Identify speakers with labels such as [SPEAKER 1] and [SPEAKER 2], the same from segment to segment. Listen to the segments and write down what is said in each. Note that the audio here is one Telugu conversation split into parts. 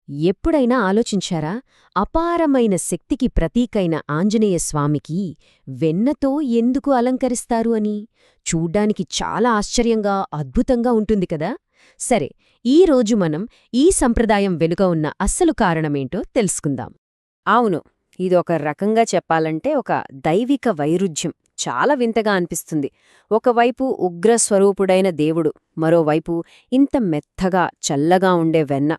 [SPEAKER 1] ఎప్పుడైనా ఆలోచించారా? అపారమైన శక్తికి ప్రతీకైన ఆంజనేయస్వామికి వెన్నతో ఎందుకు అలంకరిస్తారు అని? చూడ్డానికి చాలా ఆశ్చర్యంగా, అద్భుతంగా ఉంటుంది కదా? సరే, ఈరోజు మనం ఈ సంప్రదాయం వెనుక ఉన్న అస్సలు కారణమేంటో తెలుసుకుందాం.
[SPEAKER 2] అవును, ఇదొక రకంగా చెప్పాలంటే ఒక దైవిక వైరుధ్యం. చాలా వింతగా అనిపిస్తుంది. ఒకవైపు ఉగ్రస్వరూపుడైన దేవుడు, మరోవైపు ఇంత మెత్తగా చల్లగా ఉండే వెన్న.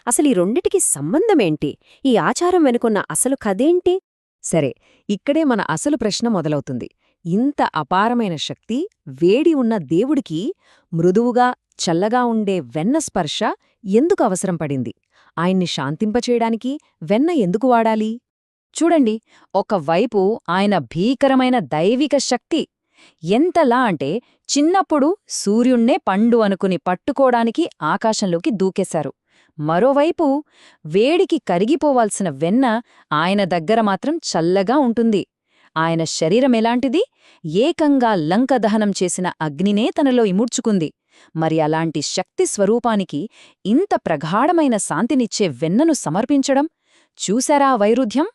[SPEAKER 2] అసలు ఈ రెండిటికి సంబంధమేంటి? ఈ ఆచారం వెనుకున్న అసలు కథేంటి?
[SPEAKER 3] సరే, ఇక్కడే మన అసలు ప్రశ్న మొదలవుతుంది. ఇంత అపారమైన శక్తి, వేడి ఉన్న దేవుడికి మృదువుగా, చల్లగా ఉండే వెన్న స్పర్శ ఎందుకు అవసరం పడింది? ఆయన్ని శాంతింపచేయడానికి వెన్న ఎందుకు వాడాలి? చూడండి, ఒకవైపు ఆయన భీకరమైన దైవిక శక్తి. ఎంతలా అంటే చిన్నప్పుడు సూర్యుణ్ణే పండు అనుకుని పట్టుకోడానికి ఆకాశంలోకి దూకేశారు. మరోవైపు వేడికి కరిగిపోవాల్సిన వెన్న ఆయన దగ్గర మాత్రం చల్లగా ఉంటుంది. ఆయన శరీరమెలాంటిది? ఏకంగా లంక దహనం చేసిన అగ్నినే తనలో ఇముడ్చుకుంది. మరి అలాంటి శక్తి స్వరూపానికి ఇంత ప్రగాఢమైన శాంతినిచ్చే వెన్నను సమర్పించడం? చూశారా ఆ వైరుధ్యం?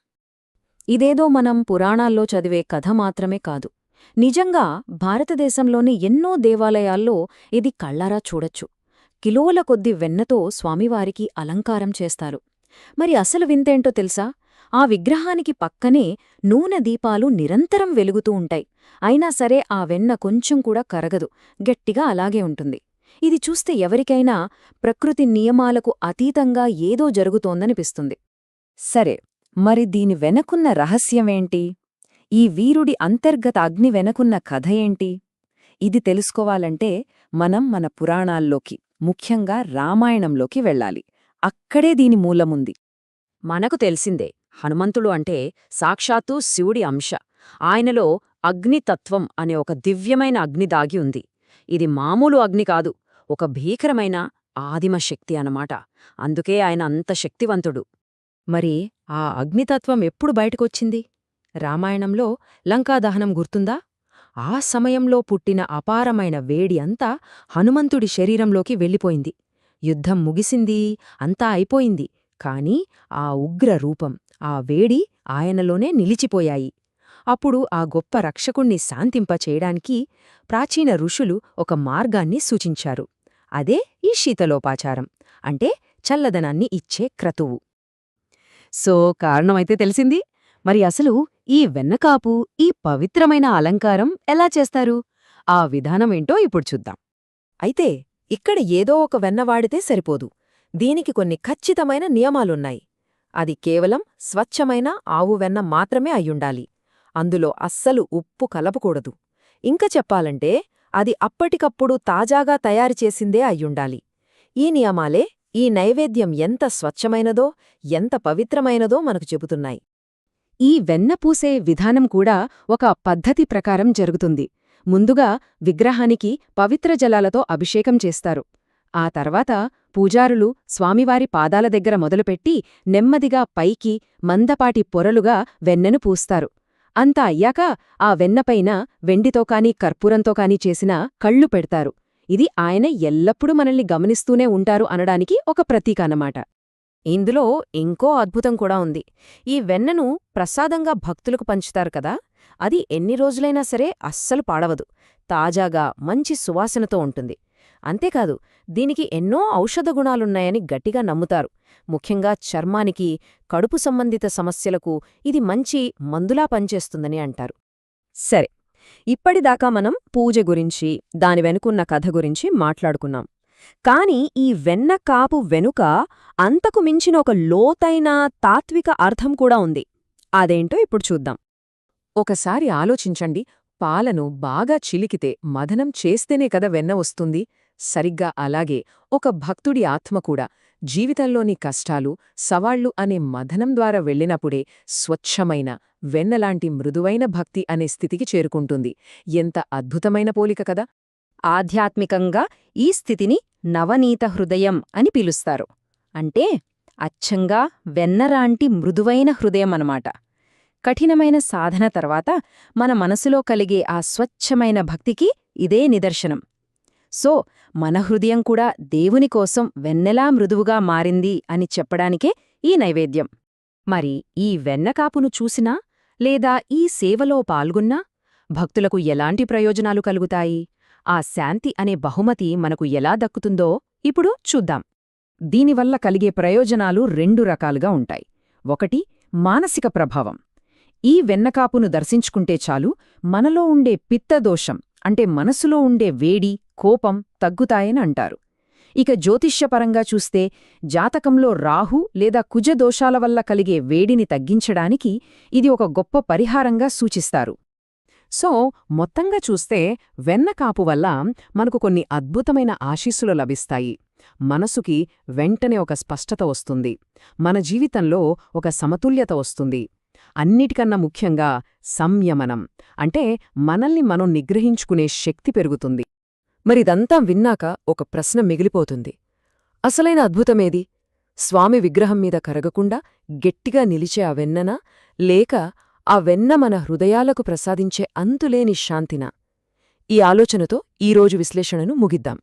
[SPEAKER 2] ఇదేదో మనం పురాణాల్లో చదివే కథ మాత్రమే కాదు. నిజంగా భారతదేశంలోని ఎన్నో దేవాలయాల్లో ఇది కళ్లారా చూడొచ్చు. కిలోల కొద్ది వెన్నతో స్వామివారికి అలంకారం చేస్తారు. మరి అసలు వింతేంటో తెలుసా? ఆ విగ్రహానికి పక్కనే నూనె దీపాలు నిరంతరం వెలుగుతూ ఉంటాయి. అయినా సరే ఆ వెన్న కొంచెం కూడా కరగదు, గట్టిగా అలాగే ఉంటుంది. ఇది చూస్తే ఎవరికైనా ప్రకృతి నియమాలకు అతీతంగా ఏదో జరుగుతోందనిపిస్తుంది.
[SPEAKER 3] సరే, మరి దీని వెనకున్న రహస్యమేంటి? ఈ వీరుడి అంతర్గత అగ్ని వెనకున్న కథ ఏంటి? ఇది తెలుసుకోవాలంటే మనం మన పురాణాల్లోకి, ముఖ్యంగా రామాయణంలోకి వెళ్ళాలి. అక్కడే దీని మూలముంది.
[SPEAKER 2] మనకు తెలిసిందే, హనుమంతుడు అంటే సాక్షాత్తూ శివుడి అంశ. ఆయనలో అగ్నితత్వం అనే ఒక దివ్యమైన అగ్ని దాగి ఉంది. ఇది మామూలు అగ్ని కాదు, ఒక భీకరమైన ఆదిమ శక్తి అన్నమాట. అందుకే ఆయన అంత శక్తివంతుడు.
[SPEAKER 3] మరి ఆ అగ్నితత్వం ఎప్పుడు బయటకొచ్చింది? రామాయణంలో లంకాదహనం గుర్తుందా? ఆ సమయంలో పుట్టిన అపారమైన వేడి అంతా హనుమంతుడి శరీరంలోకి వెళ్ళిపోయింది. యుద్ధం ముగిసింది, అంతా అయిపోయింది. కాని ఆ ఉగ్ర రూపం, ఆ వేడి ఆయనలోనే నిలిచిపోయాయి. అప్పుడు ఆ గొప్ప రక్షకుణ్ణి శాంతింపచేయడానికి ప్రాచీన ఋషులు ఒక మార్గాన్ని సూచించారు. అదే ఈ శీతలోపాచారం, అంటే చల్లదనాన్ని ఇచ్చే క్రతువు. సో, కారణమైతే తెలిసింది. మరి అసలు ఈ వెన్నకాపు, ఈ పవిత్రమైన అలంకారం ఎలా చేస్తారు? ఆ విధానమేంటో ఇప్పుడు చూద్దాం.
[SPEAKER 4] అయితే ఇక్కడ ఏదో ఒక వెన్న వాడితే సరిపోదు. దీనికి కొన్ని ఖచ్చితమైన నియమాలున్నాయి. అది కేవలం స్వచ్ఛమైన ఆవు వెన్న మాత్రమే అయ్యుండాలి. అందులో అస్సలు ఉప్పు కలపకూడదు. ఇంక చెప్పాలంటే అది అప్పటికప్పుడు తాజాగా తయారుచేసిందే అయ్యుండాలి. ఈ నియమాలే ఈ నైవేద్యం ఎంత స్వచ్ఛమైనదో, ఎంత పవిత్రమైనదో మనకు చెబుతున్నాయి.
[SPEAKER 3] ఈ వెన్న పూసే విధానం కూడా ఒక పద్ధతి ప్రకారం జరుగుతుంది. ముందుగా విగ్రహానికి పవిత్ర జలాలతో అభిషేకం చేస్తారు. ఆ తర్వాత పూజారులు స్వామివారి పాదాల దగ్గర మొదలుపెట్టి నెమ్మదిగా పైకి మందపాటి పొరలుగా వెన్నను పూస్తారు. అంతా అయ్యాక ఆ వెన్నపైన వెండితో కాని కర్పూరంతో కాని చేసిన కళ్ళు పెడతారు. ఇది ఆయన ఎల్లప్పుడూ మనల్ని గమనిస్తూనే ఉంటారు అనడానికి ఒక ప్రతీక అన్నమాట.
[SPEAKER 4] ఇందులో ఇంకో అద్భుతం కూడా ఉంది. ఈ వెన్నను ప్రసాదంగా భక్తులకు పంచుతారు కదా, అది ఎన్ని రోజులైనా సరే అస్సలు పాడవదు. తాజాగా మంచి సువాసనతో ఉంటుంది. అంతేకాదు, దీనికి ఎన్నో ఔషధ గుణాలున్నాయని గట్టిగా నమ్ముతారు. ముఖ్యంగా చర్మానికి, కడుపు సంబంధిత సమస్యలకు ఇది మంచి మందులా పనిచేస్తుందని అంటారు.
[SPEAKER 2] సరే, ఇప్పటిదాకా మనం పూజ గురించి, దాని వెనుకున్న కథ గురించి మాట్లాడుకున్నాం. కాని ఈ వెన్న కాపు వెనుక అంతకు మించిన ఒక లోతైన తాత్విక అర్థం కూడా ఉంది. అదేంటో ఇప్పుడు చూద్దాం.
[SPEAKER 3] ఒకసారి ఆలోచించండి. పాలను బాగా చిలికితే, మథనం చేస్తేనే కదా వెన్న వస్తుంది. సరిగ్గా అలాగే ఒక భక్తుడి ఆత్మ కూడా జీవితంలోని కష్టాలు, సవాళ్లు అనే మథనం ద్వారా వెళ్ళినప్పుడే స్వచ్ఛమైన, వెన్నలాంటి మృదువైన భక్తి అనే స్థితికి చేరుకుంటుంది. ఎంత అద్భుతమైన పోలిక కదా!
[SPEAKER 2] ఆధ్యాత్మికంగా ఈ స్థితిని నవనీత హృదయం అని పిలుస్తారు. అంటే అచ్చంగా వెన్నరాంటి మృదువైన హృదయం అన్నమాట. కఠినమైన సాధన తర్వాత మన మనసులో కలిగే ఆ స్వచ్ఛమైన భక్తికి ఇదే నిదర్శనం. సో,
[SPEAKER 3] మన హృదయం కూడా దేవుని కోసం వెన్నెలా మృదువుగా మారింది అని చెప్పడానికే ఈ నైవేద్యం. మరి ఈ వెన్నకాపును చూసినా లేదా ఈ సేవలో పాల్గొన్నా భక్తులకు ఎలాంటి ప్రయోజనాలు కలుగుతాయి? ఆ శాంతి అనే బహుమతి మనకు ఎలా దక్కుతుందో ఇప్పుడు చూద్దాం. దీనివల్ల కలిగే ప్రయోజనాలు 2 రకాలుగా ఉంటాయి. ఒకటి, మానసిక ప్రభావం. ఈ వెన్నకాపును దర్శించుకుంటే చాలు మనలో ఉండే పిత్తదోషం అంటే మనసులో ఉండే వేడి, కోపం తగ్గుతాయని అంటారు. ఇక జ్యోతిష్యపరంగా చూస్తే జాతకంలో రాహు లేదా కుజ దోషాల వల్ల కలిగే వేడిని తగ్గించడానికి ఇది ఒక గొప్ప పరిహారంగా సూచిస్తారు. సో మొత్తంగా చూస్తే వెన్నకాపు వల్ల మనకు కొన్ని అద్భుతమైన ఆశీస్సులు లభిస్తాయి. మనసుకి వెంటనే ఒక స్పష్టత వస్తుంది. మన జీవితంలో ఒక సమతుల్యత వస్తుంది. అన్నిటికన్నా ముఖ్యంగా సంయమనం అంటే మనల్ని మనం నిగ్రహించుకునే శక్తి పెరుగుతుంది.
[SPEAKER 4] మరిదంతా విన్నాక ఒక ప్రశ్న మిగిలిపోతుంది. అసలైన అద్భుతమేది? స్వామి విగ్రహం మీద కరగకుండా గట్టిగా నిలిచే ఆ వెన్ననా, లేక ఆ వెన్న మన హృదయాలకు ప్రసాదించే అంతులేని శాంతినా? ఈ ఆలోచనతో ఈరోజు విశ్లేషణను ముగిద్దాం.